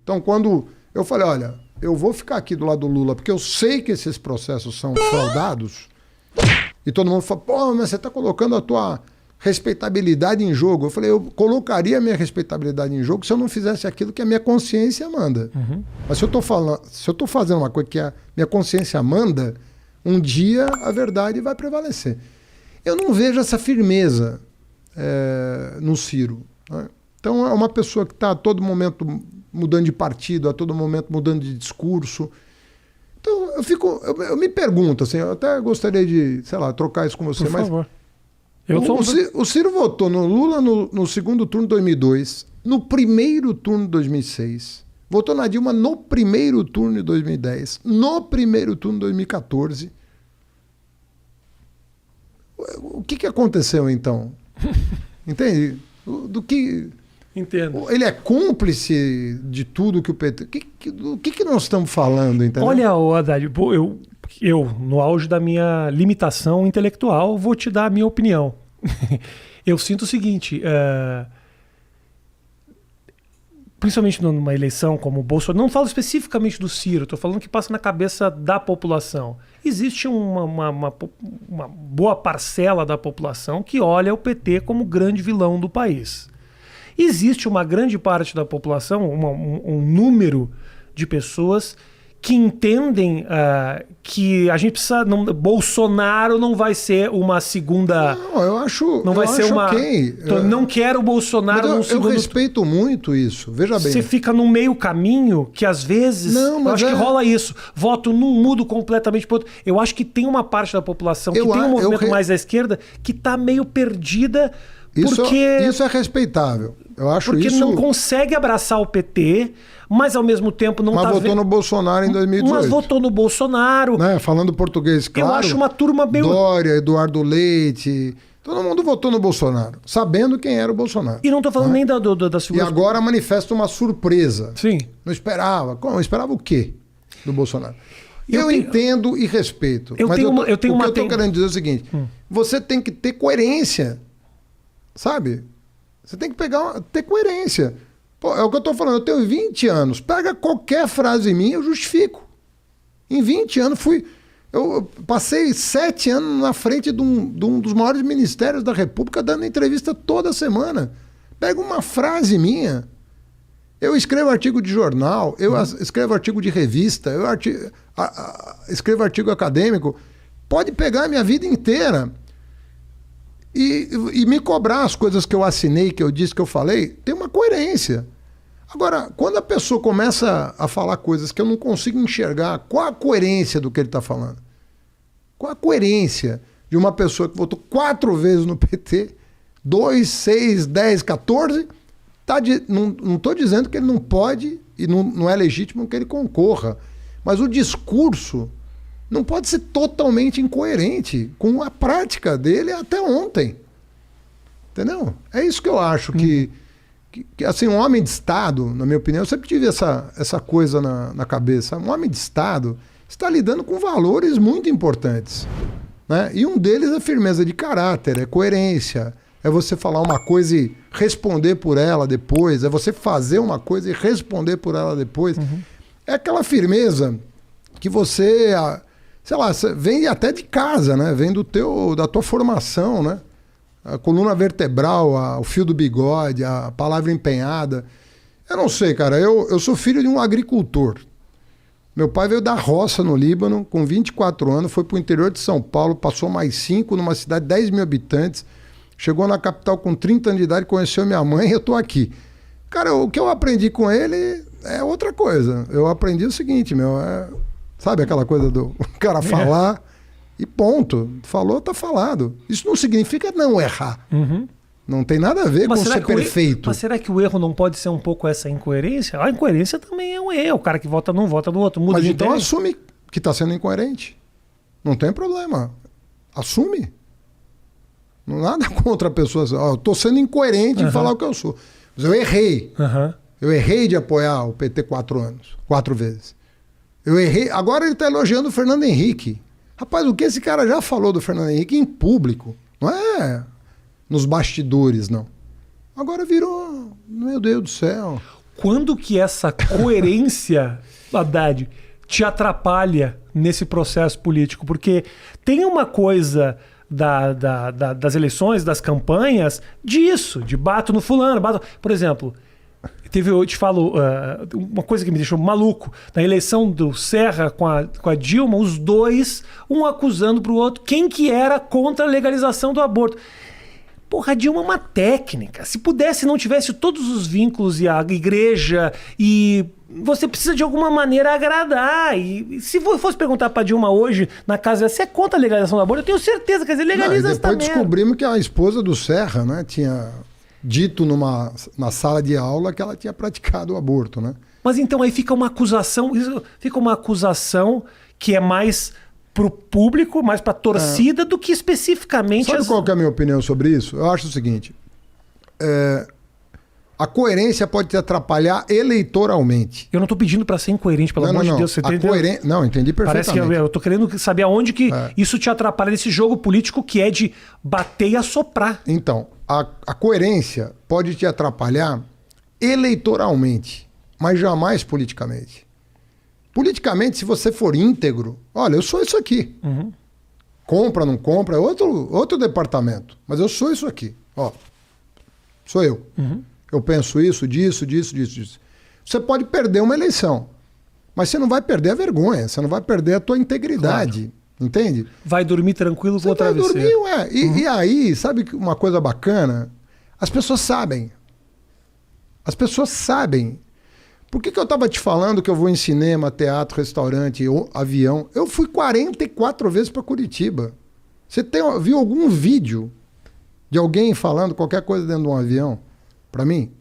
Então, quando eu falei, olha, eu vou ficar aqui do lado do Lula, porque eu sei que esses processos são fraudados, e todo mundo fala, pô, mas você está colocando a tua respeitabilidade em jogo. Eu falei, eu colocaria a minha respeitabilidade em jogo se eu não fizesse aquilo que a minha consciência manda. Mas se eu estou fazendo uma coisa que a minha consciência manda, um dia a verdade vai prevalecer. Eu não vejo essa firmeza no Ciro, né? Então é uma pessoa que está a todo momento mudando de partido, a todo momento mudando de discurso. Então eu me pergunto, assim, eu até gostaria de, sei lá, trocar isso com você, Por mas favor. o Ciro votou no Lula no segundo turno de 2002, no primeiro turno de 2006, votou na Dilma no primeiro turno de 2010, no primeiro turno de 2014. O que aconteceu então? Entende? Do que... Entendo. Ele é cúmplice de tudo que o PT... Do que nós estamos falando, entendeu? Olha, Haddad, eu, no auge da minha limitação intelectual, vou te dar a minha opinião. Eu sinto o seguinte, principalmente numa eleição como o Bolsonaro, não falo especificamente do Ciro, estou falando que passa na cabeça da população. Existe uma boa parcela da população que olha o PT como grande vilão do país. Existe uma grande parte da população, um número de pessoas que entendem que a gente precisa... Bolsonaro não vai ser uma segunda... Não, eu acho... Não vai ser uma... Okay. Não quero o Bolsonaro no segundo... Eu respeito muito isso, veja bem. Você fica no meio caminho que às vezes... eu acho que rola isso. Voto num, mudo completamente pro outro. Eu acho que tem uma parte da população que tem um movimento mais à esquerda que está meio perdida porque... Isso é respeitável. Eu acho porque isso... não consegue abraçar o PT, mas ao mesmo tempo não mas tá votou no Bolsonaro em 2018. Mas votou no Bolsonaro. Né? Falando português, claro. Eu acho uma turma meio... Dória, Eduardo Leite... Todo mundo votou no Bolsonaro, sabendo quem era o Bolsonaro. E não estou falando nem das figuras... E agora manifesta uma surpresa. Sim. Não esperava. Como? Esperava o quê do Bolsonaro? Eu entendo e respeito. O que eu estou querendo dizer é o seguinte. Você tem que ter coerência. Sabe? Você tem que ter coerência. Pô, é o que eu estou falando. Eu tenho 20 anos. Pega qualquer frase minha, eu justifico. Em 20 anos eu passei 7 anos na frente de um dos maiores ministérios da República, dando entrevista toda semana. Pega uma frase minha. Eu escrevo artigo de jornal, eu escrevo artigo de revista, eu escrevo artigo acadêmico. Pode pegar a minha vida inteira e me cobrar as coisas que eu assinei, que eu disse, que eu falei. Tem uma coerência. Agora, quando a pessoa começa a falar coisas que eu não consigo enxergar, qual a coerência do que ele está falando? Qual a coerência de uma pessoa que votou 4 vezes no PT, 2, 6, 10, 14... Não estou dizendo que ele não pode e não é legítimo que ele concorra, mas o discurso não pode ser totalmente incoerente com a prática dele até ontem. Entendeu? É isso que eu acho que assim, um homem de Estado, na minha opinião, eu sempre tive essa coisa na cabeça. Um homem de Estado está lidando com valores muito importantes, né? E um deles é firmeza de caráter, é coerência, é você falar uma coisa e responder por ela depois, é você fazer uma coisa e responder por ela depois. É aquela firmeza que você, sei lá, vem até de casa, né? Vem da tua formação, né? A coluna vertebral, o fio do bigode, a palavra empenhada. Eu não sei, cara, eu sou filho de um agricultor. Meu pai veio da roça no Líbano, com 24 anos, foi para o interior de São Paulo, passou mais 5 numa cidade de 10 mil habitantes, chegou na capital com 30 anos de idade, conheceu minha mãe e eu tô aqui. Cara, o que eu aprendi com ele é outra coisa. Eu aprendi o seguinte, sabe aquela coisa do cara falar e ponto. Falou, tá falado. Isso não significa não errar. Não tem nada a ver com ser perfeito. Mas será que o erro não pode ser um pouco essa incoerência? A incoerência também é um erro. O cara que vota num, vota no outro. Muda mas de então ideia. Assume que está sendo incoerente. Não tem problema. Assume. Não nada contra a pessoa. Eu estou sendo incoerente em falar o que eu sou. Mas eu errei. Eu errei de apoiar o PT 4 vezes. Eu errei. Agora ele está elogiando o Fernando Henrique. Rapaz, o que esse cara já falou do Fernando Henrique em público? Não é nos bastidores, não. Agora virou... Meu Deus do céu. quando que essa coerência, Haddad, te atrapalha nesse processo político? Porque tem uma coisa das eleições, das campanhas, disso, de bato no fulano, bato... Por exemplo, eu te falo uma coisa que me deixou maluco. Na eleição do Serra com a Dilma, os dois, um acusando pro outro quem que era contra a legalização do aborto. Porra, a Dilma é uma técnica. Se pudesse, não tivesse todos os vínculos e a igreja, e você precisa de alguma maneira agradar. E se fosse perguntar pra Dilma hoje, na casa, você é contra a legalização do aborto? Eu tenho certeza, quer dizer, legaliza essa merda. Depois descobrimos que a esposa do Serra, né, tinha dito na sala de aula que ela tinha praticado o aborto, né? Mas então aí fica uma acusação que é mais pro público, mais pra torcida, do que especificamente... Sabe qual que é a minha opinião sobre isso? Eu acho o seguinte, a coerência pode te atrapalhar eleitoralmente. Eu não tô pedindo pra ser incoerente, pelo amor de Deus. Você Não, entendi perfeitamente. Parece que eu tô querendo saber aonde que isso te atrapalha nesse jogo político que é de bater e assoprar. Então, a coerência pode te atrapalhar eleitoralmente, mas jamais politicamente. Politicamente, se você for íntegro, olha, eu sou isso aqui. Uhum. Compra, não compra, é outro departamento. Mas eu sou isso aqui. Ó, sou eu. Uhum. Eu penso isso, disso. Você pode perder uma eleição, mas você não vai perder a vergonha, você não vai perder a tua integridade. Claro. Entende? Vai dormir tranquilo com o travesseiro. Vai dormir, E aí, sabe uma coisa bacana? As pessoas sabem. As pessoas sabem. Por que eu estava te falando que eu vou em cinema, teatro, restaurante, avião? Eu fui 44 vezes para Curitiba. Você viu algum vídeo de alguém falando qualquer coisa dentro de um avião? Para mim?